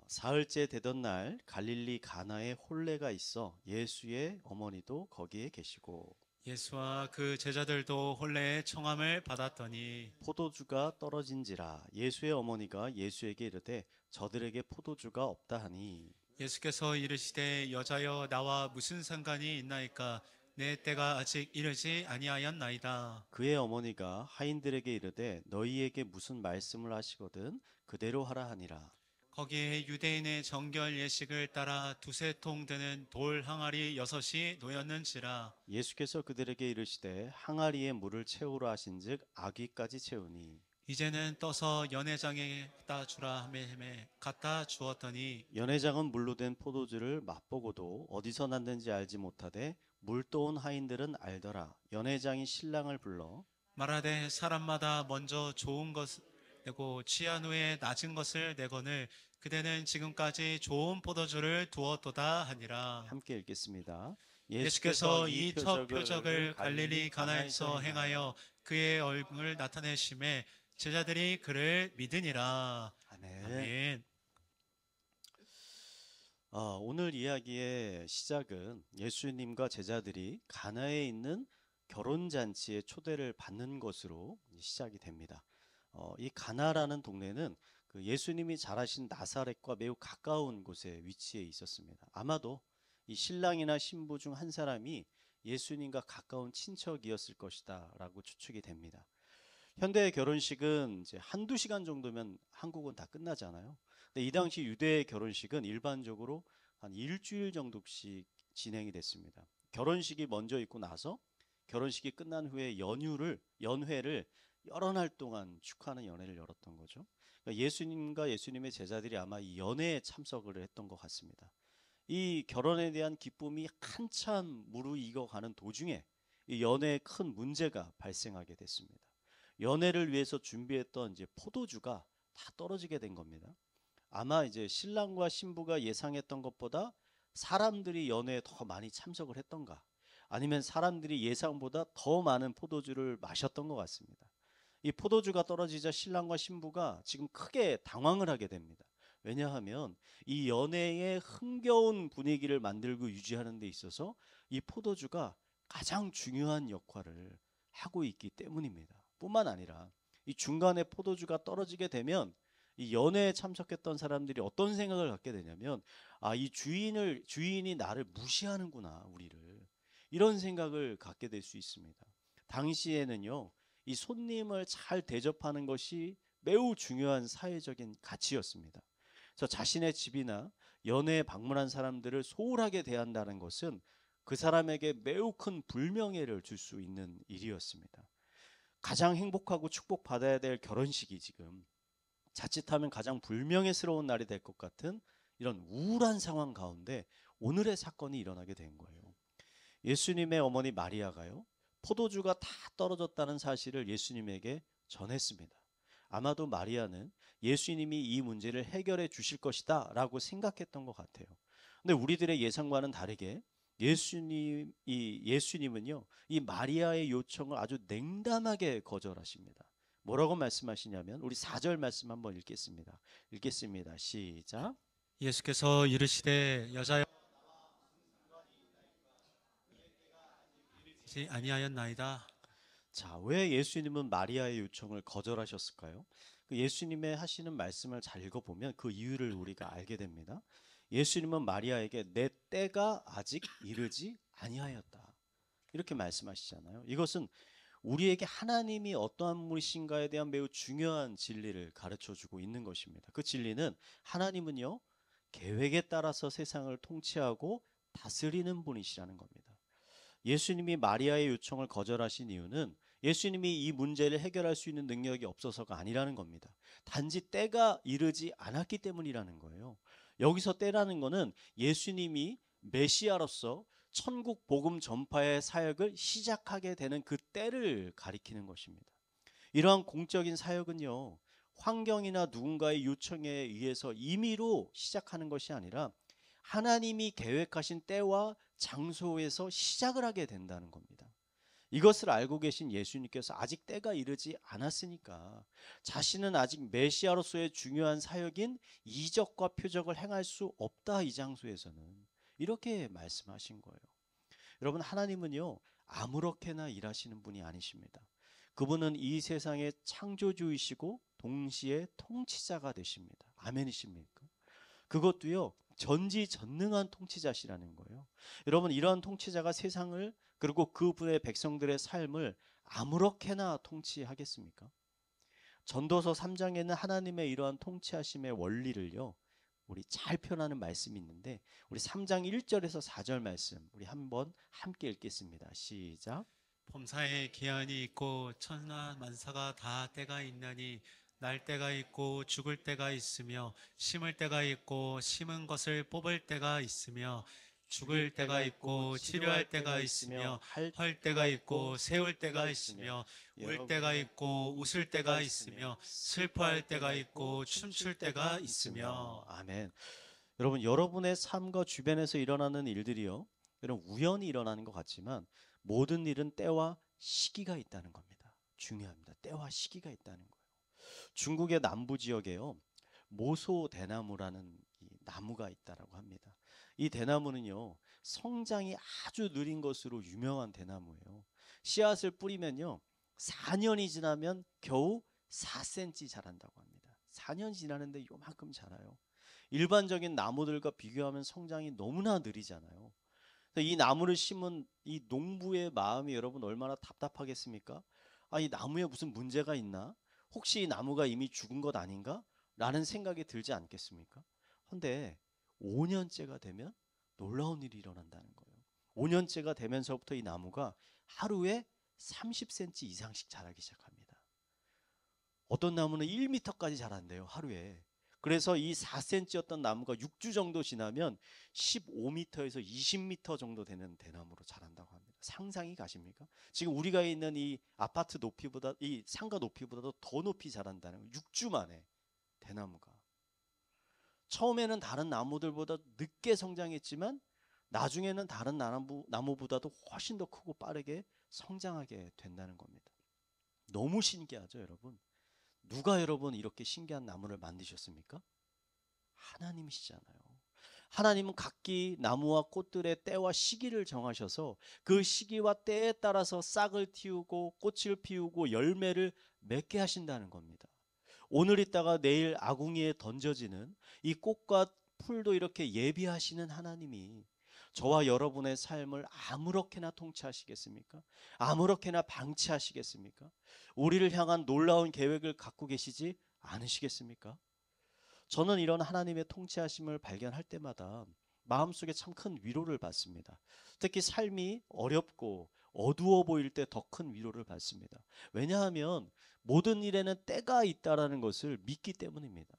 사흘째 되던 날 갈릴리 가나에 혼례가 있어 예수의 어머니도 거기에 계시고 예수와 그 제자들도 혼례의 청함을 받았더니 포도주가 떨어진지라 예수의 어머니가 예수에게 이르되 저들에게 포도주가 없다 하니 예수께서 이르시되 여자여 나와 무슨 상관이 있나이까 내 때가 아직 이르지 아니하였나이다. 그의 어머니가 하인들에게 이르되 너희에게 무슨 말씀을 하시거든 그대로 하라 하니라. 거기에 유대인의 정결 예식을 따라 두세 통 드는 돌 항아리 6이 놓였는지라. 예수께서 그들에게 이르시되 항아리에 물을 채우라 하신즉 아귀까지 채우니 이제는 떠서 연회장에 갖다 주라 하매 갖다 주었더니 연회장은 물로 된 포도주를 맛보고도 어디서 났는지 알지 못하되 물 떠온 하인들은 알더라. 연회장이 신랑을 불러 말하되 사람마다 먼저 좋은 것을 내고 취한 후에 낮은 것을 내거늘 그대는 지금까지 좋은 포도주를 두었도다 하니라. 함께 읽겠습니다. 예수께서 이 첫 표적을 갈릴리 가나에서 행하여 그의 얼굴을 나타내심에 제자들이 그를 믿으니라. 아멘. 아멘. 오늘 이야기의 시작은 예수님과 제자들이 가나에 있는 결혼잔치에 초대를 받는 것으로 시작이 됩니다. 이 가나라는 동네는 그 예수님이 자라신 나사렛과 매우 가까운 곳에 위치해 있었습니다. 아마도 이 신랑이나 신부 중 한 사람이 예수님과 가까운 친척이었을 것이다 라고 추측이 됩니다. 현대의 결혼식은 이제 한두 시간 정도면 한국은 다 끝나잖아요. 근데 이 당시 유대의 결혼식은 일반적으로 한 일주일 정도씩 진행이 됐습니다. 결혼식이 먼저 있고 나서 결혼식이 끝난 후에 연회를 여러 날 동안 축하하는 연회를 열었던 거죠. 그러니까 예수님과 예수님의 제자들이 아마 이 연회에 참석을 했던 것 같습니다. 이 결혼에 대한 기쁨이 한참 무르익어가는 도중에 이 연회에 큰 문제가 발생하게 됐습니다. 연애를 위해서 준비했던 이제 포도주가 다 떨어지게 된 겁니다. 아마 이제 신랑과 신부가 예상했던 것보다 사람들이 연애에 더 많이 참석을 했던가, 아니면 사람들이 예상보다 더 많은 포도주를 마셨던 것 같습니다. 이 포도주가 떨어지자 신랑과 신부가 지금 크게 당황을 하게 됩니다. 왜냐하면 이 연애의 흥겨운 분위기를 만들고 유지하는 데 있어서 이 포도주가 가장 중요한 역할을 하고 있기 때문입니다. 뿐만 아니라 이 중간에 포도주가 떨어지게 되면 이 연회에 참석했던 사람들이 어떤 생각을 갖게 되냐면, 이 주인이 나를 무시하는구나, 우리를. 이런 생각을 갖게 될 수 있습니다. 당시에는요, 이 손님을 잘 대접하는 것이 매우 중요한 사회적인 가치였습니다. 그래서 자신의 집이나 연회에 방문한 사람들을 소홀하게 대한다는 것은 그 사람에게 매우 큰 불명예를 줄 수 있는 일이었습니다. 가장 행복하고 축복받아야 될 결혼식이 지금 자칫하면 가장 불명예스러운 날이 될 것 같은 이런 우울한 상황 가운데 오늘의 사건이 일어나게 된 거예요. 예수님의 어머니 마리아가요, 포도주가 다 떨어졌다는 사실을 예수님에게 전했습니다. 아마도 마리아는 예수님이 이 문제를 해결해 주실 것이다 라고 생각했던 것 같아요. 근데 우리들의 예상과는 다르게 예수님은요, 이 마리아의 요청을 아주 냉담하게 거절하십니다. 뭐라고 말씀하시냐면, 우리 4절 말씀 한번 읽겠습니다. 읽겠습니다. 시작. 예수께서 이르시되 여자여 이르지 아니하였나이다. 자, 왜 예수님은 마리아의 요청을 거절하셨을까요? 그 예수님의 하시는 말씀을 잘 읽어보면 그 이유를 우리가 알게 됩니다. 예수님은 마리아에게 내 때가 아직 이르지 아니하였다, 이렇게 말씀하시잖아요. 이것은 우리에게 하나님이 어떠한 분이신가에 대한 매우 중요한 진리를 가르쳐 주고 있는 것입니다. 그 진리는 하나님은요, 계획에 따라서 세상을 통치하고 다스리는 분이시라는 겁니다. 예수님이 마리아의 요청을 거절하신 이유는 예수님이 이 문제를 해결할 수 있는 능력이 없어서가 아니라는 겁니다. 단지 때가 이르지 않았기 때문이라는 거예요. 여기서 때라는 거는 예수님이 메시아로서 천국 복음 전파의 사역을 시작하게 되는 그 때를 가리키는 것입니다. 이러한 공적인 사역은요, 환경이나 누군가의 요청에 의해서 임의로 시작하는 것이 아니라 하나님이 계획하신 때와 장소에서 시작을 하게 된다는 겁니다. 이것을 알고 계신 예수님께서 아직 때가 이르지 않았으니까 자신은 아직 메시아로서의 중요한 사역인 이적과 표적을 행할 수 없다. 이 장소에서는 이렇게 말씀하신 거예요. 여러분, 하나님은요 아무렇게나 일하시는 분이 아니십니다. 그분은 이 세상의 창조주이시고 동시에 통치자가 되십니다. 아멘이십니까? 그것도요 전지전능한 통치자시라는 거예요. 여러분, 이러한 통치자가 세상을 그리고 그분의 백성들의 삶을 아무렇게나 통치하겠습니까? 전도서 3장에는 하나님의 이러한 통치하심의 원리를요 우리 잘 표현하는 말씀이 있는데, 우리 3장 1절에서 4절 말씀 우리 한번 함께 읽겠습니다. 시작. 범사에 기한이 있고 천하 만사가 다 때가 있나니 날 때가 있고 죽을 때가 있으며 심을 때가 있고 심은 것을 뽑을 때가 있으며 죽을 때가 있고 치료할 때가 있으며 할 때가 있고 세울 때가 있으며 울 때가 있고 웃을 때가 있으며 슬퍼할 때가 있고 춤출 때가 있으며. 아멘. 여러분, 여러분의 삶과 주변에서 일어나는 일들이요 여러분 우연히 일어나는 것 같지만 모든 일은 때와 시기가 있다는 겁니다. 중요합니다. 때와 시기가 있다는 거예요. 중국의 남부 지역에요 모소 대나무라는 이 나무가 있다라고 합니다. 이 대나무는요 성장이 아주 느린 것으로 유명한 대나무예요. 씨앗을 뿌리면요 4년이 지나면 겨우 4cm 자란다고 합니다. 4년 지나는데 요만큼 자라요. 일반적인 나무들과 비교하면 성장이 너무나 느리잖아요. 이 나무를 심은 이 농부의 마음이 여러분 얼마나 답답하겠습니까? 아, 이 나무에 무슨 문제가 있나? 혹시 이 나무가 이미 죽은 것 아닌가? 라는 생각이 들지 않겠습니까? 근데 5년째가 되면 놀라운 일이 일어난다는 거예요. 5년째가 되면서부터 이 나무가 하루에 30cm 이상씩 자라기 시작합니다. 어떤 나무는 1m까지 자란대요, 하루에. 그래서 이 4cm였던 나무가 6주 정도 지나면 15m에서 20m 정도 되는 대나무로 자란다고 합니다. 상상이 가십니까? 지금 우리가 있는 이 아파트 높이보다, 이 상가 높이보다도 더 높이 자란다는 거예요. 6주 만에 대나무가. 처음에는 다른 나무들보다 늦게 성장했지만 나중에는 다른 나무보다도 훨씬 더 크고 빠르게 성장하게 된다는 겁니다. 너무 신기하죠, 여러분? 누가 여러분 이렇게 신기한 나무를 만드셨습니까? 하나님이시잖아요. 하나님은 각기 나무와 꽃들의 때와 시기를 정하셔서 그 시기와 때에 따라서 싹을 틔우고 꽃을 피우고 열매를 맺게 하신다는 겁니다. 오늘 있다가 내일 아궁이에 던져지는 이 꽃과 풀도 이렇게 예비하시는 하나님이 저와 여러분의 삶을 아무렇게나 통치하시겠습니까? 아무렇게나 방치하시겠습니까? 우리를 향한 놀라운 계획을 갖고 계시지 않으시겠습니까? 저는 이런 하나님의 통치하심을 발견할 때마다 마음속에 참 큰 위로를 받습니다. 특히 삶이 어렵고 어두워 보일 때 더 큰 위로를 받습니다. 왜냐하면 모든 일에는 때가 있다라는 것을 믿기 때문입니다.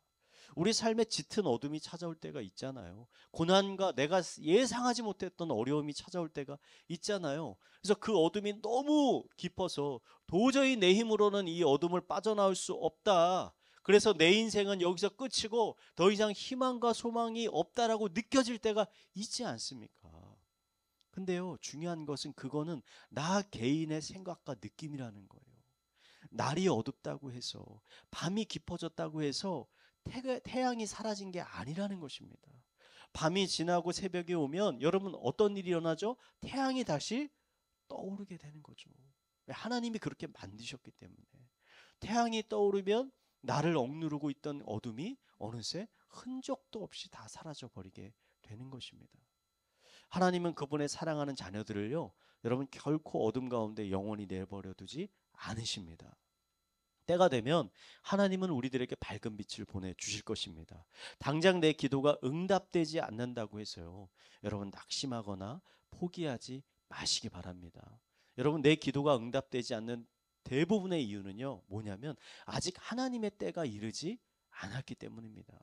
우리 삶에 짙은 어둠이 찾아올 때가 있잖아요. 고난과 내가 예상하지 못했던 어려움이 찾아올 때가 있잖아요. 그래서 그 어둠이 너무 깊어서 도저히 내 힘으로는 이 어둠을 빠져나올 수 없다. 그래서 내 인생은 여기서 끝이고 더 이상 희망과 소망이 없다라고 느껴질 때가 있지 않습니까? 근데요, 중요한 것은 그거는 나 개인의 생각과 느낌이라는 거예요. 날이 어둡다고 해서, 밤이 깊어졌다고 해서 태양이 사라진 게 아니라는 것입니다. 밤이 지나고 새벽이 오면 여러분 어떤 일이 일어나죠? 태양이 다시 떠오르게 되는 거죠. 하나님이 그렇게 만드셨기 때문에. 태양이 떠오르면 나를 억누르고 있던 어둠이 어느새 흔적도 없이 다 사라져 버리게 되는 것입니다. 하나님은 그분의 사랑하는 자녀들을요, 여러분 결코 어둠 가운데 영원히 내버려 두지 않으십니다. 때가 되면 하나님은 우리들에게 밝은 빛을 보내주실 것입니다. 당장 내 기도가 응답되지 않는다고 해서요, 여러분 낙심하거나 포기하지 마시기 바랍니다. 여러분, 내 기도가 응답되지 않는 대부분의 이유는요 뭐냐면 아직 하나님의 때가 이르지 않았기 때문입니다.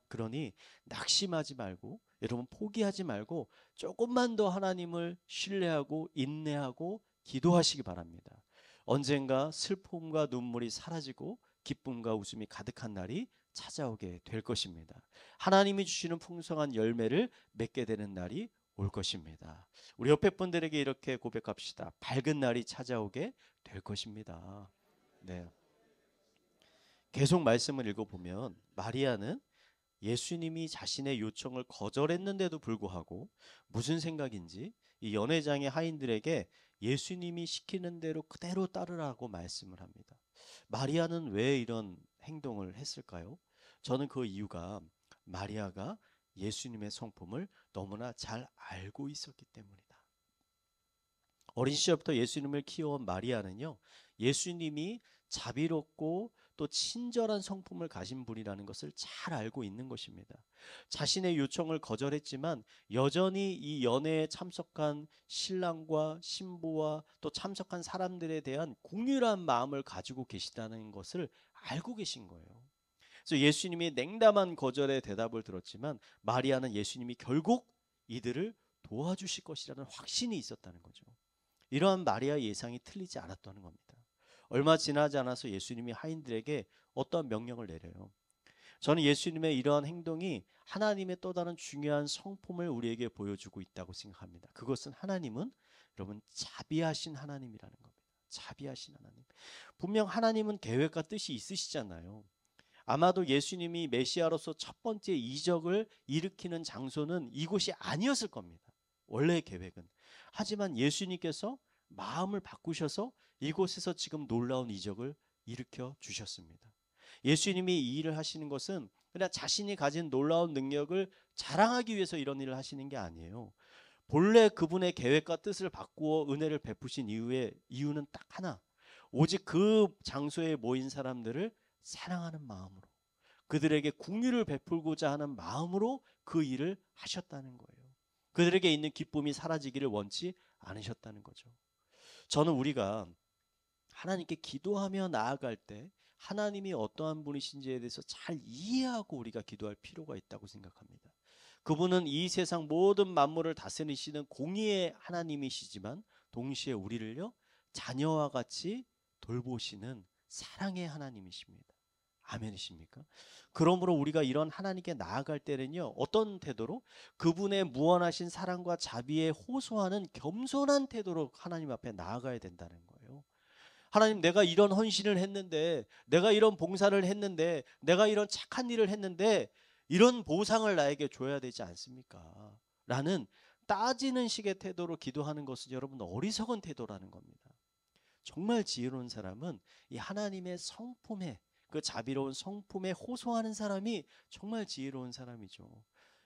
그러니 낙심하지 말고 여러분 포기하지 말고 조금만 더 하나님을 신뢰하고 인내하고 기도하시기 바랍니다. 언젠가 슬픔과 눈물이 사라지고 기쁨과 웃음이 가득한 날이 찾아오게 될 것입니다. 하나님이 주시는 풍성한 열매를 맺게 되는 날이 올 것입니다. 우리 옆에 분들에게 이렇게 고백합시다. 밝은 날이 찾아오게 될 것입니다. 네. 계속 말씀을 읽어보면 마리아는 예수님이 자신의 요청을 거절했는데도 불구하고 무슨 생각인지 이 연회장의 하인들에게 예수님이 시키는 대로 그대로 따르라고 말씀을 합니다. 마리아는 왜 이런 행동을 했을까요? 저는 그 이유가 마리아가 예수님의 성품을 너무나 잘 알고 있었기 때문이다. 어린 시절부터 예수님을 키워온 마리아는요, 예수님이 자비롭고 또 친절한 성품을 가진 분이라는 것을 잘 알고 있는 것입니다. 자신의 요청을 거절했지만 여전히 이 연회에 참석한 신랑과 신부와 또 참석한 사람들에 대한 공유한 마음을 가지고 계시다는 것을 알고 계신 거예요. 그래서 예수님이 냉담한 거절의 대답을 들었지만 마리아는 예수님이 결국 이들을 도와주실 것이라는 확신이 있었다는 거죠. 이러한 마리아의 예상이 틀리지 않았다는 겁니다. 얼마 지나지 않아서 예수님이 하인들에게 어떤 명령을 내려요. 저는 예수님의 이러한 행동이 하나님의 또 다른 중요한 성품을 우리에게 보여주고 있다고 생각합니다. 그것은 하나님은 여러분 자비하신 하나님이라는 겁니다. 자비하신 하나님. 분명 하나님은 계획과 뜻이 있으시잖아요. 아마도 예수님이 메시아로서 첫 번째 이적을 일으키는 장소는 이곳이 아니었을 겁니다. 원래의 계획은. 하지만 예수님께서 마음을 바꾸셔서 이곳에서 지금 놀라운 이적을 일으켜 주셨습니다. 예수님이 이 일을 하시는 것은 그냥 자신이 가진 놀라운 능력을 자랑하기 위해서 이런 일을 하시는 게 아니에요. 본래 그분의 계획과 뜻을 바꾸어 은혜를 베푸신 이유는 딱 하나. 오직 그 장소에 모인 사람들을 사랑하는 마음으로, 그들에게 긍휼을 베풀고자 하는 마음으로 그 일을 하셨다는 거예요. 그들에게 있는 기쁨이 사라지기를 원치 않으셨다는 거죠. 저는 우리가 하나님께 기도하며 나아갈 때 하나님이 어떠한 분이신지에 대해서 잘 이해하고 우리가 기도할 필요가 있다고 생각합니다. 그분은 이 세상 모든 만물을 다스리시는 공의의 하나님이시지만 동시에 우리를요, 자녀와 같이 돌보시는 사랑의 하나님이십니다. 아멘이십니까? 그러므로 우리가 이런 하나님께 나아갈 때는요, 어떤 태도로? 그분의 무한하신 사랑과 자비에 호소하는 겸손한 태도로 하나님 앞에 나아가야 된다는 거예요. 하나님, 내가 이런 헌신을 했는데, 내가 이런 봉사를 했는데, 내가 이런 착한 일을 했는데 이런 보상을 나에게 줘야 되지 않습니까? 라는 따지는 식의 태도로 기도하는 것은 여러분 어리석은 태도라는 겁니다. 정말 지혜로운 사람은 이 하나님의 성품에, 그 자비로운 성품에 호소하는 사람이 정말 지혜로운 사람이죠.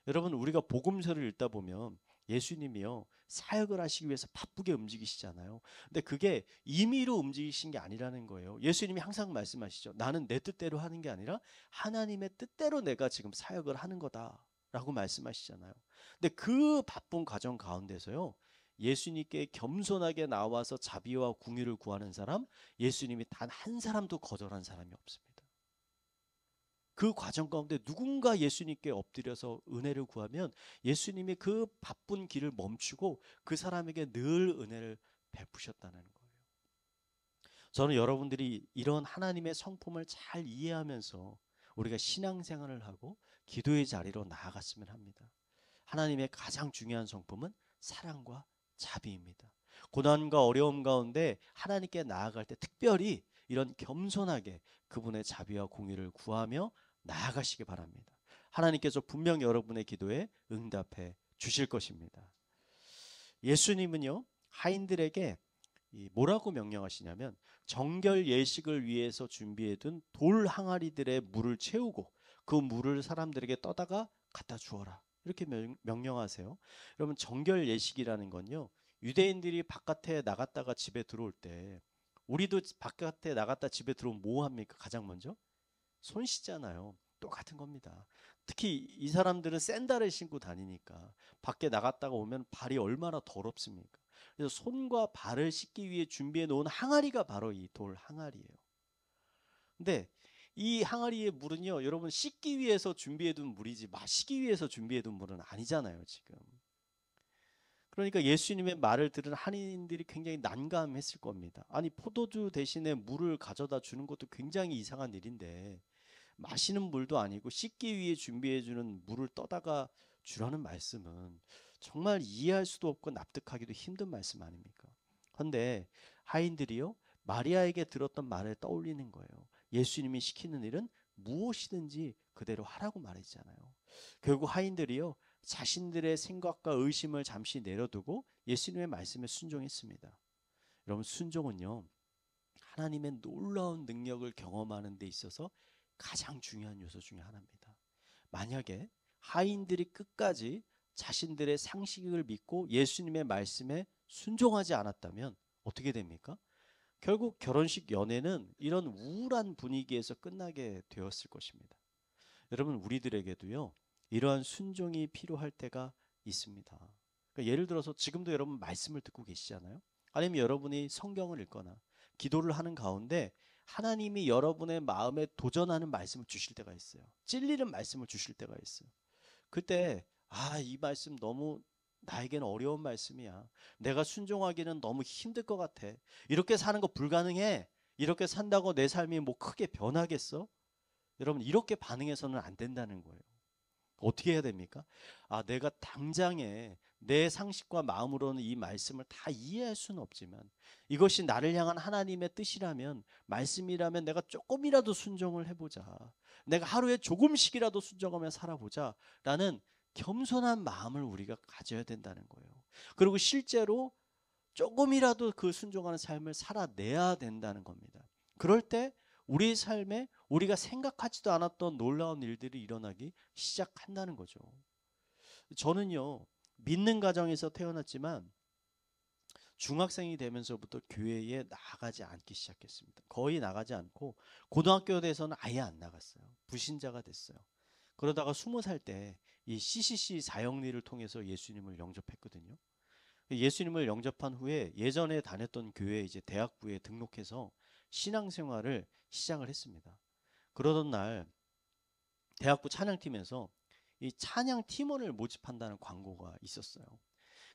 여러분, 우리가 복음서를 읽다 보면 예수님이요, 사역을 하시기 위해서 바쁘게 움직이시잖아요. 근데 그게 임의로 움직이신 게 아니라는 거예요. 예수님이 항상 말씀하시죠. 나는 내 뜻대로 하는 게 아니라 하나님의 뜻대로 내가 지금 사역을 하는 거다라고 말씀하시잖아요. 근데 그 바쁜 과정 가운데서요, 예수님께 겸손하게 나와서 자비와 궁유를 구하는 사람, 예수님이 단 한 사람도 거절한 사람이 없습니다. 그 과정 가운데 누군가 예수님께 엎드려서 은혜를 구하면 예수님이 그 바쁜 길을 멈추고 그 사람에게 늘 은혜를 베푸셨다는 거예요. 저는 여러분들이 이런 하나님의 성품을 잘 이해하면서 우리가 신앙생활을 하고 기도의 자리로 나아갔으면 합니다. 하나님의 가장 중요한 성품은 사랑과 자비입니다. 고난과 어려움 가운데 하나님께 나아갈 때 특별히 이런 겸손하게 그분의 자비와 공의를 구하며 나아가시기 바랍니다. 하나님께서 분명 여러분의 기도에 응답해 주실 것입니다. 예수님은요, 하인들에게 뭐라고 명령하시냐면 정결 예식을 위해서 준비해둔 돌 항아리들의 물을 채우고 그 물을 사람들에게 떠다가 갖다 주어라, 이렇게 명령하세요. 여러분, 정결 예식이라는 건요, 유대인들이 바깥에 나갔다가 집에 들어올 때, 우리도 바깥에 나갔다 집에 들어오면 뭐 합니까? 가장 먼저 손 씻잖아요. 똑같은 겁니다. 특히 이 사람들은 샌들을 신고 다니니까 밖에 나갔다가 오면 발이 얼마나 더럽습니까? 그래서 손과 발을 씻기 위해 준비해 놓은 항아리가 바로 이 돌 항아리예요. 근데 이 항아리의 물은요, 여러분, 씻기 위해서 준비해 둔 물이지 마시기 위해서 준비해 둔 물은 아니잖아요, 지금. 그러니까 예수님의 말을 들은 한인들이 굉장히 난감했을 겁니다. 아니, 포도주 대신에 물을 가져다 주는 것도 굉장히 이상한 일인데 마시는 물도 아니고 씻기 위해 준비해 주는 물을 떠다가 주라는 말씀은 정말 이해할 수도 없고 납득하기도 힘든 말씀 아닙니까? 그런데 하인들이요, 마리아에게 들었던 말을 떠올리는 거예요. 예수님이 시키는 일은 무엇이든지 그대로 하라고 말했잖아요. 결국 하인들이요, 자신들의 생각과 의심을 잠시 내려두고 예수님의 말씀에 순종했습니다. 여러분, 순종은요, 하나님의 놀라운 능력을 경험하는 데 있어서 가장 중요한 요소 중에 하나입니다. 만약에 하인들이 끝까지 자신들의 상식을 믿고 예수님의 말씀에 순종하지 않았다면 어떻게 됩니까? 결국 결혼식 연애는 이런 우울한 분위기에서 끝나게 되었을 것입니다. 여러분, 우리들에게도요, 이러한 순종이 필요할 때가 있습니다. 그러니까 예를 들어서 지금도 여러분 말씀을 듣고 계시잖아요. 아니면 여러분이 성경을 읽거나 기도를 하는 가운데 하나님이 여러분의 마음에 도전하는 말씀을 주실 때가 있어요. 찔리는 말씀을 주실 때가 있어요. 그때 이 말씀 너무 나에게는 어려운 말씀이야. 내가 순종하기는 너무 힘들 것 같아. 이렇게 사는 거 불가능해. 이렇게 산다고 내 삶이 뭐 크게 변하겠어? 여러분, 이렇게 반응해서는 안 된다는 거예요. 어떻게 해야 됩니까? 내가 당장에 내 상식과 마음으로는 이 말씀을 다 이해할 수는 없지만 이것이 나를 향한 하나님의 뜻이라면, 말씀이라면 내가 조금이라도 순종을 해보자. 내가 하루에 조금씩이라도 순종하며 살아보자. 라는 겸손한 마음을 우리가 가져야 된다는 거예요. 그리고 실제로 조금이라도 그 순종하는 삶을 살아내야 된다는 겁니다. 그럴 때 우리 삶에 우리가 생각하지도 않았던 놀라운 일들이 일어나기 시작한다는 거죠. 저는요, 믿는 가정에서 태어났지만 중학생이 되면서부터 교회에 나가지 않기 시작했습니다. 거의 나가지 않고 고등학교 돼서는 아예 안 나갔어요. 불신자가 됐어요. 그러다가 20살 때 이 CCC 사형리를 통해서 예수님을 영접했거든요. 예수님을 영접한 후에 예전에 다녔던 교회 이제 대학부에 등록해서 신앙생활을 시작을 했습니다. 그러던 날 대학부 찬양팀에서 이 찬양 팀원을 모집한다는 광고가 있었어요.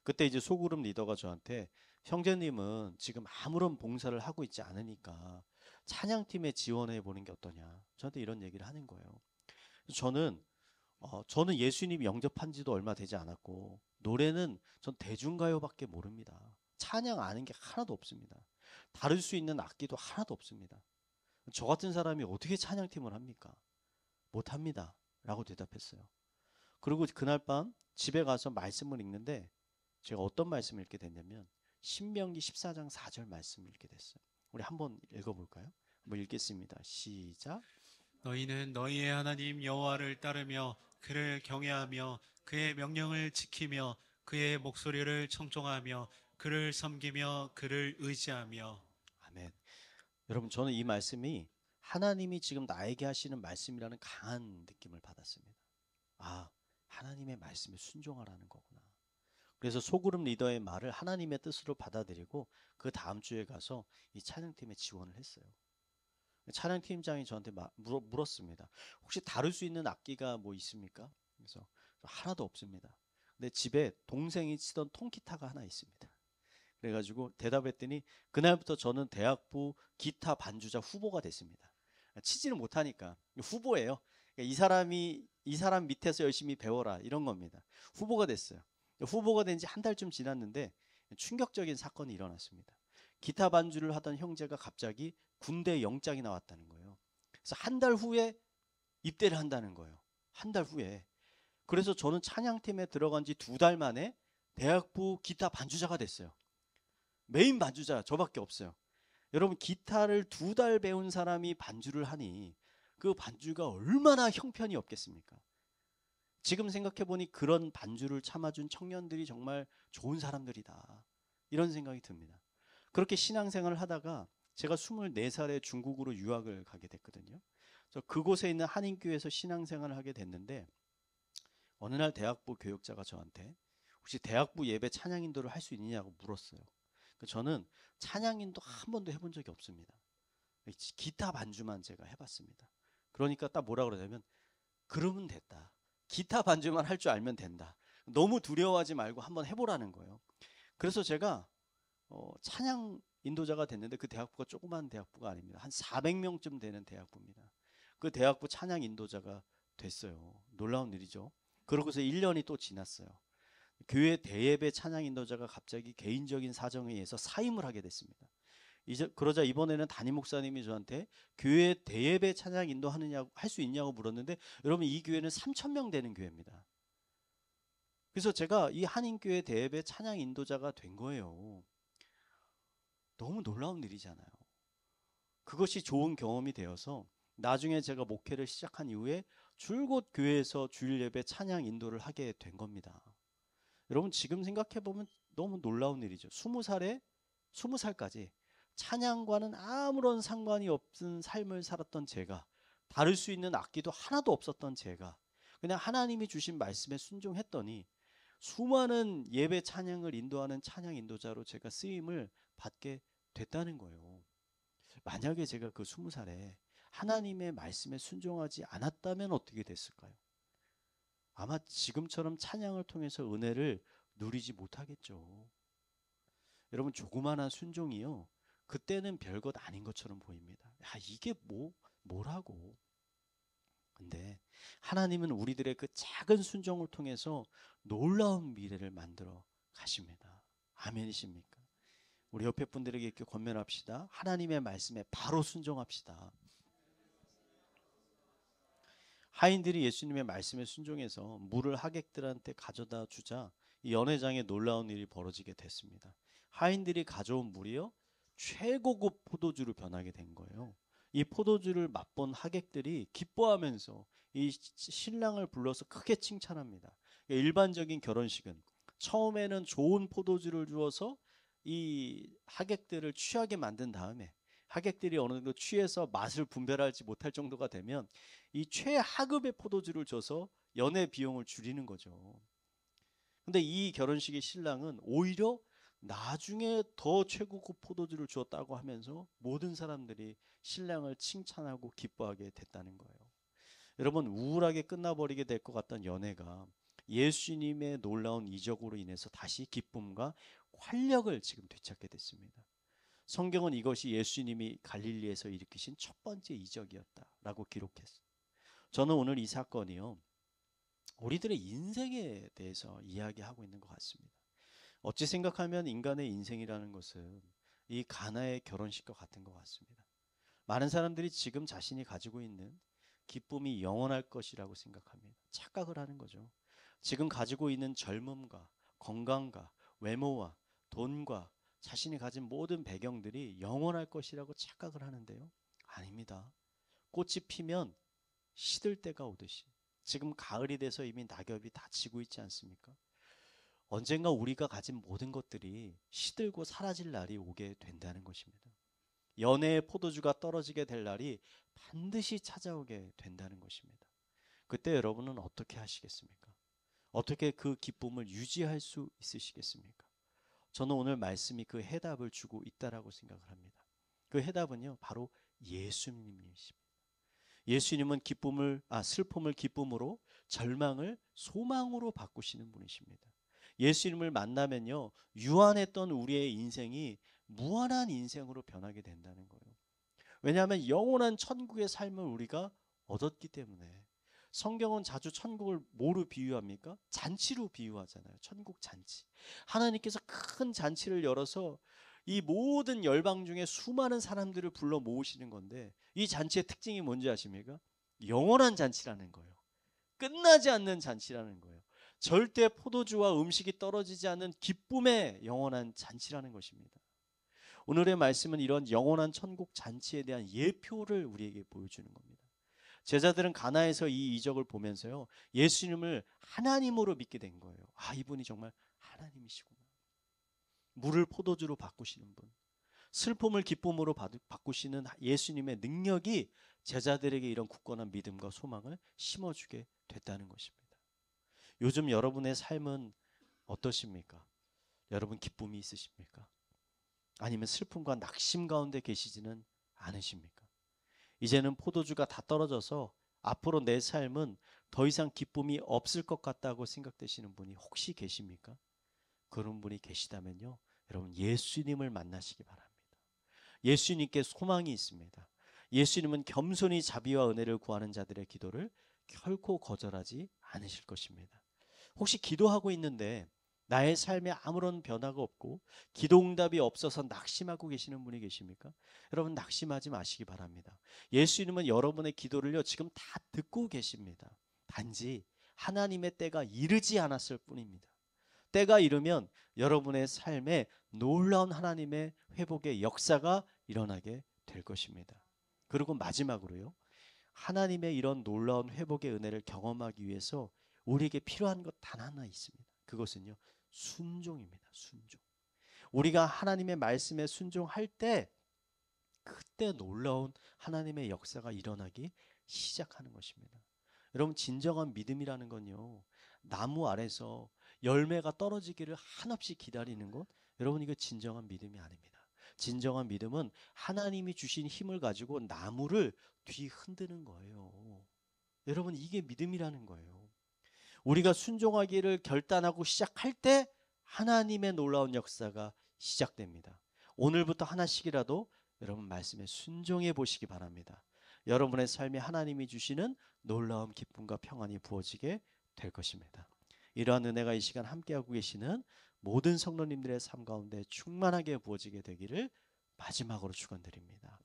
그때 이제 소그룹 리더가 저한테, 형제님은 지금 아무런 봉사를 하고 있지 않으니까 찬양팀에 지원해 보는 게 어떠냐, 저한테 이런 얘기를 하는 거예요. 저는 저는 예수님 영접한 지도 얼마 되지 않았고 노래는 전 대중가요밖에 모릅니다. 찬양 아는 게 하나도 없습니다. 다룰 수 있는 악기도 하나도 없습니다. 저 같은 사람이 어떻게 찬양팀을 합니까? 못합니다. 라고 대답했어요. 그리고 그날 밤 집에 가서 말씀을 읽는데 제가 어떤 말씀을 읽게 됐냐면 신명기 14장 4절 말씀을 읽게 됐어요. 우리 한번 읽어볼까요? 한번 읽겠습니다. 시작. 너희는 너희의 하나님 여호와를 따르며 그를 경외하며 그의 명령을 지키며 그의 목소리를 청종하며 그를 섬기며 그를 의지하며. 아멘. 여러분, 저는 이 말씀이 하나님이 지금 나에게 하시는 말씀이라는 강한 느낌을 받았습니다. 하나님의 말씀에 순종하라는 거구나. 그래서 소그룹 리더의 말을 하나님의 뜻으로 받아들이고 그 다음 주에 가서 이 찬양팀에 지원을 했어요. 찬양팀장이 저한테 물었습니다. 혹시 다룰 수 있는 악기가 뭐 있습니까? 그래서 하나도 없습니다. 근데 집에 동생이 치던 통기타가 하나 있습니다. 그래가지고 대답했더니 그날부터 저는 대학부 기타 반주자 후보가 됐습니다. 치지는 못하니까 후보예요. 이 사람 밑에서 열심히 배워라, 이런 겁니다. 후보가 됐어요. 후보가 된 지 한 달쯤 지났는데 충격적인 사건이 일어났습니다. 기타 반주를 하던 형제가 갑자기 군대 영장이 나왔다는 거예요. 그래서 한 달 후에 입대를 한다는 거예요. 한 달 후에. 그래서 저는 찬양팀에 들어간 지 2달 만에 대학부 기타 반주자가 됐어요. 메인 반주자 저밖에 없어요. 여러분, 기타를 2달 배운 사람이 반주를 하니 그 반주가 얼마나 형편이 없겠습니까? 지금 생각해보니 그런 반주를 참아준 청년들이 정말 좋은 사람들이다, 이런 생각이 듭니다. 그렇게 신앙생활을 하다가 제가 24살에 중국으로 유학을 가게 됐거든요. 그래서 그곳에 있는 한인교회에서 신앙생활을 하게 됐는데 어느 날 대학부 교역자가 저한테 혹시 대학부 예배 찬양 인도를 할 수 있느냐고 물었어요. 저는 찬양 인도 한 번도 해본 적이 없습니다. 기타 반주만 제가 해봤습니다. 그러니까 딱 뭐라 그러냐면, 그러면 됐다. 기타 반주만 할 줄 알면 된다. 너무 두려워하지 말고 한번 해보라는 거예요. 그래서 제가 찬양 인도자가 됐는데 그 대학부가 조그만 대학부가 아닙니다. 한 400명쯤 되는 대학부입니다. 그 대학부 찬양 인도자가 됐어요. 놀라운 일이죠. 그러고서 1년이 또 지났어요. 교회 대예배 찬양 인도자가 갑자기 개인적인 사정에 의해서 사임을 하게 됐습니다. 이제 그러자 이번에는 담임 목사님이 저한테 교회 대예배 찬양 인도하느냐고 할 수 있냐고 물었는데, 여러분 이 교회는 3천 명 되는 교회입니다. 그래서 제가 이 한인교회 대예배 찬양 인도자가 된 거예요. 너무 놀라운 일이잖아요. 그것이 좋은 경험이 되어서 나중에 제가 목회를 시작한 이후에 줄곧 교회에서 주일 예배 찬양 인도를 하게 된 겁니다. 여러분 지금 생각해 보면 너무 놀라운 일이죠. 20살까지 찬양과는 아무런 상관이 없는 삶을 살았던 제가, 다룰 수 있는 악기도 하나도 없었던 제가 그냥 하나님이 주신 말씀에 순종했더니 수많은 예배 찬양을 인도하는 찬양 인도자로 제가 쓰임을 받게 됐다는 거예요. 만약에 제가 그 20살에 하나님의 말씀에 순종하지 않았다면 어떻게 됐을까요? 아마 지금처럼 찬양을 통해서 은혜를 누리지 못하겠죠. 여러분 조그마한 순종이요, 그때는 별것 아닌 것처럼 보입니다. 이게 뭐라고. 근데 하나님은 우리들의 그 작은 순종을 통해서 놀라운 미래를 만들어 가십니다. 아멘이십니까? 우리 옆에 분들에게 이렇게 권면합시다. 하나님의 말씀에 바로 순종합시다. 하인들이 예수님의 말씀에 순종해서 물을 하객들한테 가져다 주자 이 연회장에 놀라운 일이 벌어지게 됐습니다. 하인들이 가져온 물이요, 최고급 포도주로 변하게 된 거예요. 이 포도주를 맛본 하객들이 기뻐하면서 이 신랑을 불러서 크게 칭찬합니다. 일반적인 결혼식은 처음에는 좋은 포도주를 주어서 이 하객들을 취하게 만든 다음에 하객들이 어느 정도 취해서 맛을 분별하지 못할 정도가 되면 이 최하급의 포도주를 줘서 연애 비용을 줄이는 거죠. 근데 이 결혼식의 신랑은 오히려 나중에 더 최고급 포도주를 주었다고 하면서 모든 사람들이 신랑을 칭찬하고 기뻐하게 됐다는 거예요. 여러분 우울하게 끝나버리게 될 것 같던 연애가 예수님의 놀라운 이적으로 인해서 다시 기쁨과 활력을 지금 되찾게 됐습니다. 성경은 이것이 예수님이 갈릴리에서 일으키신 첫 번째 이적이었다라고 기록했어요. 저는 오늘 이 사건이요, 우리들의 인생에 대해서 이야기하고 있는 것 같습니다. 어찌 생각하면 인간의 인생이라는 것은 이 가나의 결혼식과 같은 것 같습니다. 많은 사람들이 지금 자신이 가지고 있는 기쁨이 영원할 것이라고 생각합니다. 착각을 하는 거죠. 지금 가지고 있는 젊음과 건강과 외모와 돈과 자신이 가진 모든 배경들이 영원할 것이라고 착각을 하는데요. 아닙니다. 꽃이 피면 시들 때가 오듯이 지금 가을이 돼서 이미 낙엽이 다 지고 있지 않습니까? 언젠가 우리가 가진 모든 것들이 시들고 사라질 날이 오게 된다는 것입니다. 연애의 포도주가 떨어지게 될 날이 반드시 찾아오게 된다는 것입니다. 그때 여러분은 어떻게 하시겠습니까? 어떻게 그 기쁨을 유지할 수 있으시겠습니까? 저는 오늘 말씀이 그 해답을 주고 있다라고 생각을 합니다. 그 해답은요, 바로 예수님이십니다. 예수님은 슬픔을 기쁨으로, 절망을 소망으로 바꾸시는 분이십니다. 예수님을 만나면요, 유한했던 우리의 인생이 무한한 인생으로 변하게 된다는 거예요. 왜냐하면 영원한 천국의 삶을 우리가 얻었기 때문에. 성경은 자주 천국을 뭐로 비유합니까? 잔치로 비유하잖아요. 천국 잔치. 하나님께서 큰 잔치를 열어서 이 모든 열방 중에 수많은 사람들을 불러 모으시는 건데, 이 잔치의 특징이 뭔지 아십니까? 영원한 잔치라는 거예요. 끝나지 않는 잔치라는 거예요. 절대 포도주와 음식이 떨어지지 않는 기쁨의 영원한 잔치라는 것입니다. 오늘의 말씀은 이런 영원한 천국 잔치에 대한 예표를 우리에게 보여주는 겁니다. 제자들은 가나에서 이 이적을 보면서요, 예수님을 하나님으로 믿게 된 거예요. 이분이 정말 하나님이시구나. 물을 포도주로 바꾸시는 분, 슬픔을 기쁨으로 바꾸시는 예수님의 능력이 제자들에게 이런 굳건한 믿음과 소망을 심어주게 됐다는 것입니다. 요즘 여러분의 삶은 어떠십니까? 여러분 기쁨이 있으십니까? 아니면 슬픔과 낙심 가운데 계시지는 않으십니까? 이제는 포도주가 다 떨어져서 앞으로 내 삶은 더 이상 기쁨이 없을 것 같다고 생각되시는 분이 혹시 계십니까? 그런 분이 계시다면요, 여러분 예수님을 만나시기 바랍니다. 예수님께 소망이 있습니다. 예수님은 겸손히 자비와 은혜를 구하는 자들의 기도를 결코 거절하지 않으실 것입니다. 혹시 기도하고 있는데 나의 삶에 아무런 변화가 없고 기도응답이 없어서 낙심하고 계시는 분이 계십니까? 여러분 낙심하지 마시기 바랍니다. 예수님은 여러분의 기도를요 지금 다 듣고 계십니다. 단지 하나님의 때가 이르지 않았을 뿐입니다. 때가 이르면 여러분의 삶에 놀라운 하나님의 회복의 역사가 일어나게 될 것입니다. 그리고 마지막으로요. 하나님의 이런 놀라운 회복의 은혜를 경험하기 위해서 우리에게 필요한 것 단 하나 있습니다. 그것은요. 순종입니다. 순종. 우리가 하나님의 말씀에 순종할 때 그때 놀라운 하나님의 역사가 일어나기 시작하는 것입니다. 여러분 진정한 믿음이라는 건요. 나무 아래서 열매가 떨어지기를 한없이 기다리는 것 여러분 이거 진정한 믿음이 아닙니다. 진정한 믿음은 하나님이 주신 힘을 가지고 나무를 뒤 흔드는 거예요. 여러분 이게 믿음이라는 거예요. 우리가 순종하기를 결단하고 시작할 때 하나님의 놀라운 역사가 시작됩니다. 오늘부터 하나씩이라도 여러분 말씀에 순종해 보시기 바랍니다. 여러분의 삶에 하나님이 주시는 놀라운 기쁨과 평안이 부어지게 될 것입니다. 이러한 은혜가 이 시간 함께하고 계시는 모든 성도님들의 삶 가운데 충만하게 부어지게 되기를 마지막으로 축원드립니다.